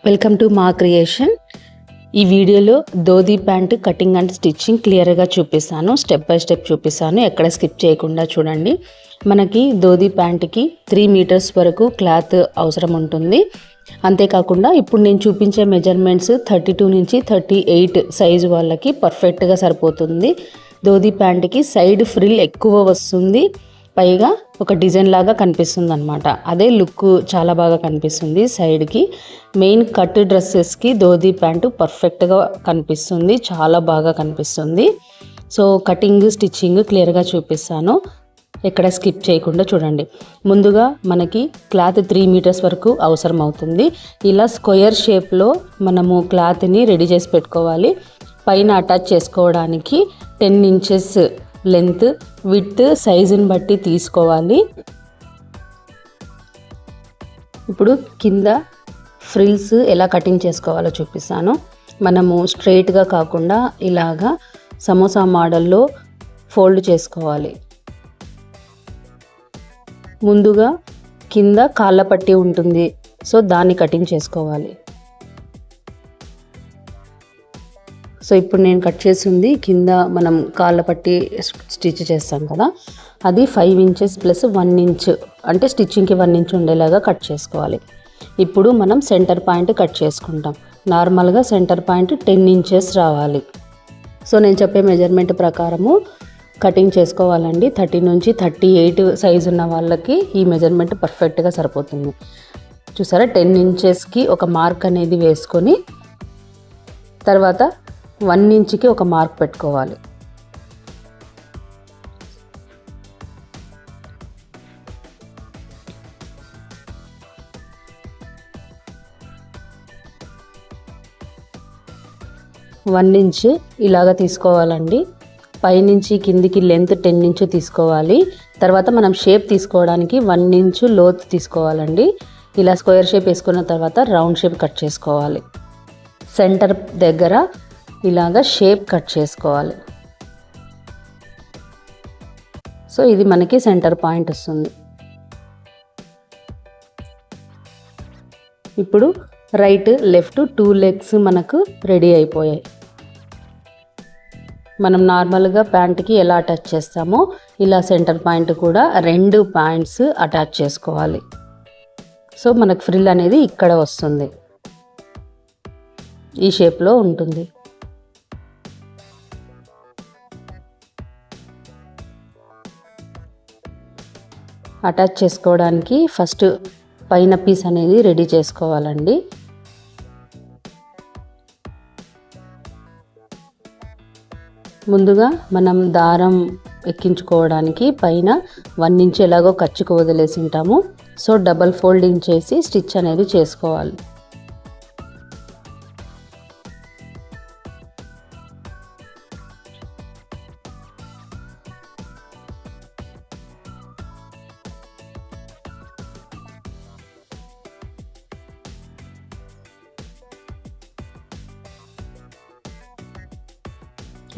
Welcome to మా creation. ఈ వీడియోలో dhoti pant cutting and stitching క్లియర్గా చూపిస్తాను. స్టెప్ బై స్టెప్ చూపిస్తాను, ఎక్కడ స్కిప్ చేయకుండా చూడండి. మనకి ధోతి ప్యాంట్కి 3 మీటర్స్ వరకు క్లాత్ అవసరం ఉంటుంది. అంతేకాకుండా ఇప్పుడు నేను చూపించే మెజర్మెంట్స్ 32 నుంచి 38 సైజు వాళ్ళకి పర్ఫెక్ట్గా సరిపోతుంది. ధోతి ప్యాంట్కి సైడ్ ఫ్రిల్ ఎక్కువ వస్తుంది, పైగా ఒక డిజైన్ లాగా కనిపిస్తుంది అనమాట. అదే లుక్ చాలా బాగా కనిపిస్తుంది. సైడ్కి మెయిన్ కట్ డ్రెస్సెస్కి ధోతి ప్యాంటు పర్ఫెక్ట్గా కనిపిస్తుంది, చాలా బాగా కనిపిస్తుంది. సో కటింగ్ స్టిచ్చింగ్ క్లియర్గా చూపిస్తాను, ఎక్కడ స్కిప్ చేయకుండా చూడండి. ముందుగా మనకి క్లాత్ 3 మీటర్స్ వరకు అవసరం అవుతుంది. ఇలా స్క్వేర్ షేప్లో మనము క్లాత్ని రెడీ చేసి పెట్టుకోవాలి. పైన అటాచ్ చేసుకోవడానికి 10 ఇంచెస్ లెంత్, విడ్త్ సైజుని బట్టి తీసుకోవాలి. ఇప్పుడు కింద ఫ్రిల్స్ ఎలా కటింగ్ చేసుకోవాలో చూపిస్తాను. మనము స్ట్రైట్గా కాకుండా ఇలాగా సమోసా మోడల్లో ఫోల్డ్ చేసుకోవాలి. ముందుగా కింద కాళ్ళ పట్టి ఉంటుంది, సో దాన్ని కటింగ్ చేసుకోవాలి. సో ఇప్పుడు నేను కట్ చేసింది కింద మనం కాళ్ళ పట్టి స్టిచ్ చేస్తాం కదా, అది 5 ఇంచెస్ ప్లస్ 1 ఇంచ్, అంటే స్టిచ్చింగ్కి 1 ఇంచ్ ఉండేలాగా కట్ చేసుకోవాలి. ఇప్పుడు మనం సెంటర్ పాయింట్ కట్ చేసుకుంటాం. నార్మల్గా సెంటర్ పాయింట్ 10 ఇంచెస్ రావాలి. సో నేను చెప్పే మెజర్మెంట్ ప్రకారము కటింగ్ చేసుకోవాలండి. 30 నుంచి 38 సైజు ఉన్న వాళ్ళకి ఈ మెజర్మెంట్ పర్ఫెక్ట్గా సరిపోతుంది. చూసారా, 10 ఇంచెస్కి ఒక మార్క్ అనేది వేసుకొని తర్వాత 1 ఇంచ్కి ఒక మార్క్ పెట్టుకోవాలి. వన్ ఇంచ్ ఇలాగా తీసుకోవాలండి. పైనుంచి కిందికి లెంత్ 10 ఇంచ్ తీసుకోవాలి. తర్వాత మనం షేప్ తీసుకోవడానికి 1 ఇంచ్ లోతు తీసుకోవాలండి. ఇలా స్క్వేర్ షేప్ వేసుకున్న తర్వాత రౌండ్ షేప్ కట్ చేసుకోవాలి. సెంటర్ దగ్గర ఇలాగా షేప్ కట్ చేసుకోవాలి. సో ఇది మనకి సెంటర్ పాయింట్ వస్తుంది. ఇప్పుడు రైట్ లెఫ్ట్ 2 లెగ్స్ మనకు రెడీ అయిపోయాయి. మనం నార్మల్గా ప్యాంట్కి ఎలా అటాచ్ చేస్తామో ఇలా సెంటర్ పాయింట్ కూడా 2 పాయింట్స్ అటాచ్ చేసుకోవాలి. సో మనకు ఫ్రిల్ అనేది ఇక్కడ వస్తుంది, ఈ షేప్లో ఉంటుంది. అటాచ్ చేసుకోవడానికి ఫస్ట్ పైన పీస్ అనేది రెడీ చేసుకోవాలండి. ముందుగా మనం దారం ఎక్కించుకోవడానికి పైన 1 ఇంచ్ ఎలాగో ఖర్చుకు వదిలేసి ఉంటాము. సో డబల్ ఫోల్డింగ్ చేసి స్టిచ్ అనేది చేసుకోవాలి.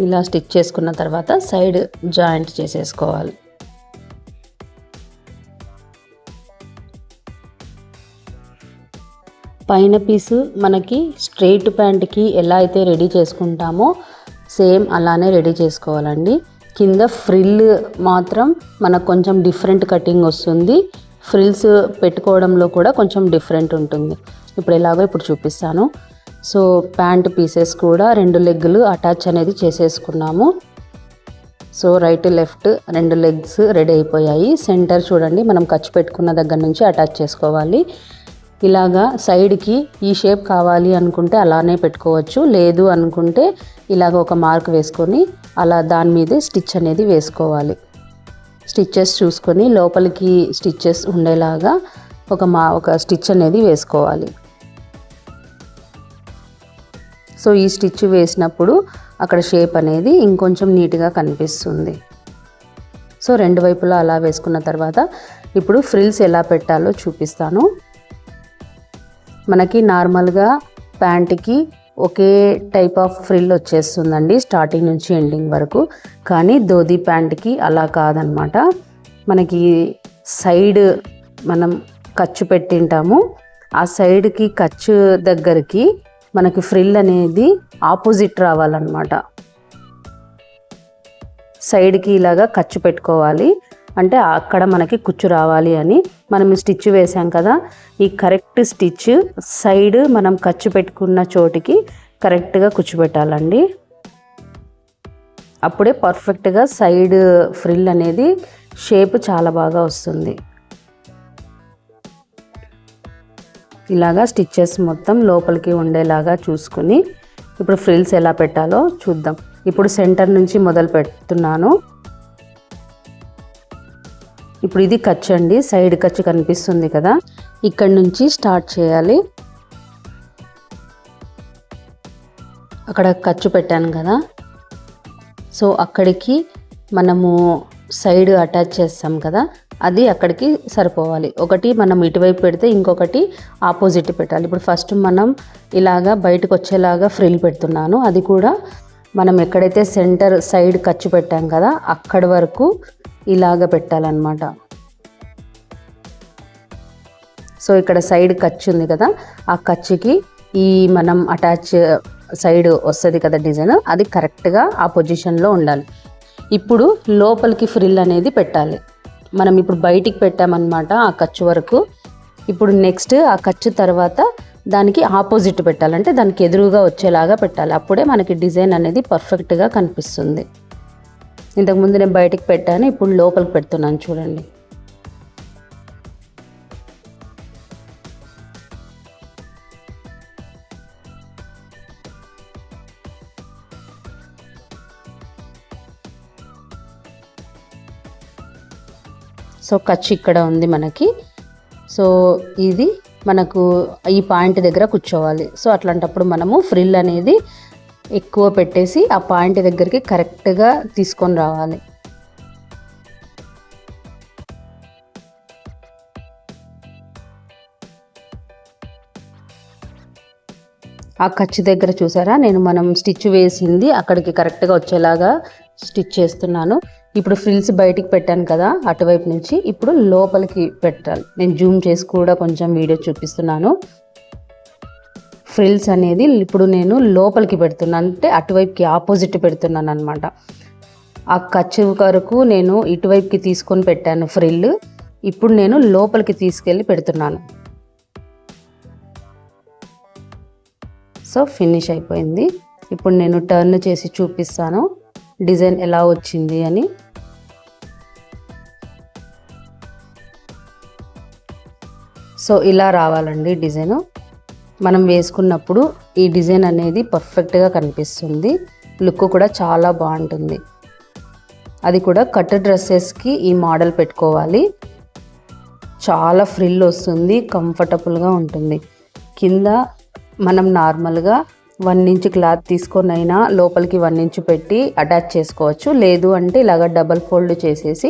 ఇలా స్టిచ్ చేసుకున్న తర్వాత సైడ్ జాయింట్ చేసేసుకోవాలి. పైన పీసు మనకి స్ట్రైట్ ప్యాంట్కి ఎలా అయితే రెడీ చేసుకుంటామో సేమ్ అలానే రెడీ చేసుకోవాలండి. కింద ఫ్రిల్ మాత్రం మనకు కొంచెం డిఫరెంట్ కటింగ్ వస్తుంది. ఫ్రిల్స్ పెట్టుకోవడంలో కూడా కొంచెం డిఫరెంట్ ఉంటుంది. ఇప్పుడు చూపిస్తాను. సో ప్యాంట్ పీసెస్ కూడా 2 లెగ్లు అటాచ్ అనేది చేసేసుకున్నాము. So right left 2 legs ready అయిపోయాయి. సెంటర్ చూడండి, మనం ఖర్చు పెట్టుకున్న దగ్గర నుంచి అటాచ్ చేసుకోవాలి. ఇలాగా సైడ్కి ఈ షేప్ కావాలి అనుకుంటే అలానే పెట్టుకోవచ్చు, లేదు అనుకుంటే ఇలాగ ఒక మార్క్ వేసుకొని అలా దాని మీదే స్టిచ్ అనేది వేసుకోవాలి. స్టిచ్చెస్ చూసుకొని లోపలికి స్టిచ్చెస్ ఉండేలాగా ఒక స్టిచ్ అనేది వేసుకోవాలి. సో ఈ స్టిచ్ వేసినప్పుడు అక్కడ షేప్ అనేది ఇంకొంచెం నీట్గా కనిపిస్తుంది. సో 2 వైపులా అలా వేసుకున్న తర్వాత ఇప్పుడు ఫ్రిల్స్ ఎలా పెట్టాలో చూపిస్తాను. మనకి నార్మల్గా ప్యాంట్కి ఒకే టైప్ ఆఫ్ ఫ్రిల్ వచ్చేస్తుందండి స్టార్టింగ్ నుంచి ఎండింగ్ వరకు. కానీ ధోతి ప్యాంట్కి అలా కాదనమాట. మనకి సైడ్ మనం ఖర్చు పెట్టింటాము, ఆ సైడ్కి ఖర్చు దగ్గరికి మనకి ఫ్రిల్ అనేది ఆపోజిట్ రావాలన్నమాట. సైడ్కి ఇలాగా ఖర్చు పెట్టుకోవాలి, అంటే అక్కడ మనకి కుచ్చు రావాలి అని. మనం స్టిచ్ వేసాం కదా, ఈ కరెక్ట్ స్టిచ్ సైడ్ మనం ఖర్చు పెట్టుకున్న చోటికి కరెక్ట్గా కుచ్చు పెట్టాలండి. అప్పుడే పర్ఫెక్ట్గా సైడ్ ఫ్రిల్ అనేది షేప్ చాలా బాగా వస్తుంది. ఇలాగా స్టిచ్చెస్ మొత్తం లోపలికి ఉండేలాగా చూసుకుని ఇప్పుడు ఫ్రిల్స్ ఎలా పెట్టాలో చూద్దాం. ఇప్పుడు సెంటర్ నుంచి మొదలు పెడుతున్నాను. ఇప్పుడు ఇది ఖర్చు అండి, సైడ్ ఖర్చు కనిపిస్తుంది కదా, ఇక్కడ నుంచి స్టార్ట్ చేయాలి. అక్కడ ఖర్చు పెట్టాను కదా, సో అక్కడికి మనము సైడ్ అటాచ్ చేస్తాం కదా, అది అక్కడికి సరిపోవాలి. ఒకటి మనం ఇటువైపు పెడితే ఇంకొకటి ఆపోజిట్ పెట్టాలి. ఇప్పుడు ఫస్ట్ మనం ఇలాగా బయటకు వచ్చేలాగా ఫ్రిల్ పెడుతున్నాను. అది కూడా మనం ఎక్కడైతే సెంటర్ సైడ్ ఖర్చు పెట్టాం కదా అక్కడి వరకు ఇలాగ పెట్టాలన్నమాట. సో ఇక్కడ సైడ్ ఖర్చు ఉంది కదా, ఆ ఖర్చుకి ఈ మనం అటాచ్ సైడ్ వస్తుంది కదా డిజైన్, అది కరెక్ట్గా ఆ పొజిషన్లో ఉండాలి. ఇప్పుడు లోపలికి ఫ్రిల్ అనేది పెట్టాలి. మనం ఇప్పుడు బయటికి పెట్టామన్నమాట ఆ ఖర్చు వరకు. ఇప్పుడు నెక్స్ట్ ఆ ఖర్చు తర్వాత దానికి ఆపోజిట్ పెట్టాలంటే దానికి ఎదురుగా వచ్చేలాగా పెట్టాలి. అప్పుడే మనకి డిజైన్ అనేది పర్ఫెక్ట్గా కనిపిస్తుంది. ఇంతకుముందు నేను బయటికి పెట్టాను, ఇప్పుడు లోపలికి పెడుతున్నాను చూడండి. సో ఖర్చు ఇక్కడ ఉంది మనకి. సో ఇది మనకు ఈ పాయింట్ దగ్గర కూర్చోవాలి. సో అట్లాంటప్పుడు మనము ఫ్రిల్ అనేది ఎక్కువ పెట్టేసి ఆ పాయింట్ దగ్గరికి కరెక్ట్గా తీసుకొని రావాలి. ఆ ఖర్చు దగ్గర చూసారా, మనం స్టిచ్ వేసింది అక్కడికి కరెక్ట్గా వచ్చేలాగా స్టిచ్ చేస్తున్నాను. ఇప్పుడు ఫ్రిల్స్ బయటికి పెట్టాను కదా అటువైపు నుంచి, ఇప్పుడు లోపలికి పెట్టాలి. నేను జూమ్ చేసి కూడా కొంచెం వీడియో చూపిస్తున్నాను. ఫ్రిల్స్ అనేది ఇప్పుడు నేను లోపలికి పెడుతున్నాను, అంటే అటువైపుకి ఆపోజిట్ పెడుతున్నాను అనమాట. ఆ ఖర్చు వరకు నేను ఇటువైపుకి తీసుకొని పెట్టాను ఫ్రిల్, ఇప్పుడు నేను లోపలికి తీసుకెళ్ళి పెడుతున్నాను. సో ఫినిష్ అయిపోయింది. ఇప్పుడు నేను టర్న్ చేసి చూపిస్తాను డిజైన్ ఎలా వచ్చింది అని. సో ఇలా రావాలండి డిజైను. మనం వేసుకున్నప్పుడు ఈ డిజైన్ అనేది పర్ఫెక్ట్గా కనిపిస్తుంది, లుక్ కూడా చాలా బాగుంటుంది. అది కూడా కట్ డ్రెస్సెస్కి ఈ మోడల్ పెట్టుకోవాలి. చాలా ఫ్రిల్ వస్తుంది, కంఫర్టబుల్గా ఉంటుంది. కింద మనం నార్మల్గా 1 ఇంచ్ క్లాత్ తీసుకొని అయినా లోపలికి 1 ఇంచ్ పెట్టి అటాచ్ చేసుకోవచ్చు. లేదు అంటే ఇలాగ డబల్ ఫోల్డ్ చేసేసి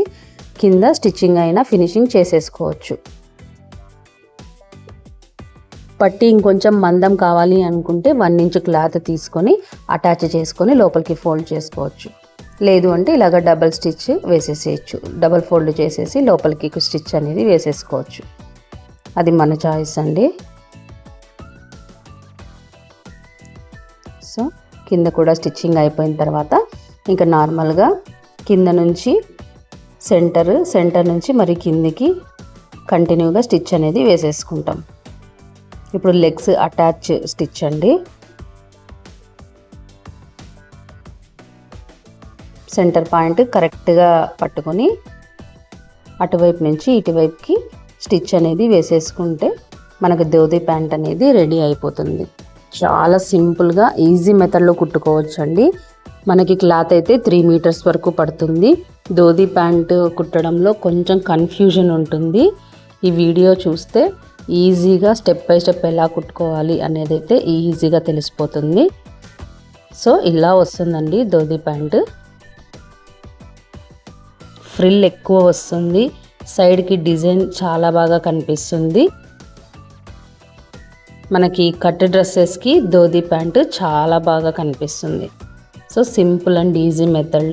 కింద స్టిచ్చింగ్ అయినా ఫినిషింగ్ చేసేసుకోవచ్చు. పట్టి ఇంకొంచెం మందం కావాలి అనుకుంటే 1 ఇంచ్ క్లాత్ తీసుకొని అటాచ్ చేసుకొని లోపలికి ఫోల్డ్ చేసుకోవచ్చు. లేదు అంటే ఇలాగ డబల్ స్టిచ్ వేసేసేయచ్చు, డబల్ ఫోల్డ్ చేసేసి లోపలికి స్టిచ్ అనేది వేసేసుకోవచ్చు. అది మన చాయిస్ అండి. సో కింద కూడా స్టిచ్చింగ్ అయిపోయిన తర్వాత ఇంకా నార్మల్గా కింద నుంచి సెంటర్ నుంచి మరి కిందికి కంటిన్యూగా స్టిచ్ అనేది వేసేసుకుంటాం. ఇప్పుడు లెగ్స్ అటాచ్ స్టిచ్ అండి. సెంటర్ పాయింట్ కరెక్ట్గా పట్టుకొని అటువైపు నుంచి ఇటువైపుకి స్టిచ్ అనేది వేసేసుకుంటే మనకు ధోతి ప్యాంట్ అనేది రెడీ అయిపోతుంది. చాలా సింపుల్గా ఈజీ మెథడ్లో కుట్టుకోవచ్చు అండి. మనకి క్లాత్ అయితే 3 మీటర్స్ వరకు పడుతుంది. ధోతి ప్యాంట్ కుట్టడంలో కొంచెం కన్ఫ్యూజన్ ఉంటుంది. ఈ వీడియో చూస్తే ఈజీగా స్టెప్ బై స్టెప్ ఎలా కుట్టుకోవాలి అనేది అయితే ఈజీగా తెలిసిపోతుంది. సో ఇలా వస్తుందండి ధోతి ప్యాంట్. ఫ్రిల్ ఎక్కువ వస్తుంది, సైడ్కి డిజైన్ చాలా బాగా కనిపిస్తుంది. మనకి కట్ డ్రెస్సెస్కి ధోతి ప్యాంట్ చాలా బాగా కనిపిస్తుంది. So simple and easy method.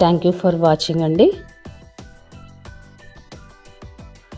Thank you for watching అండి.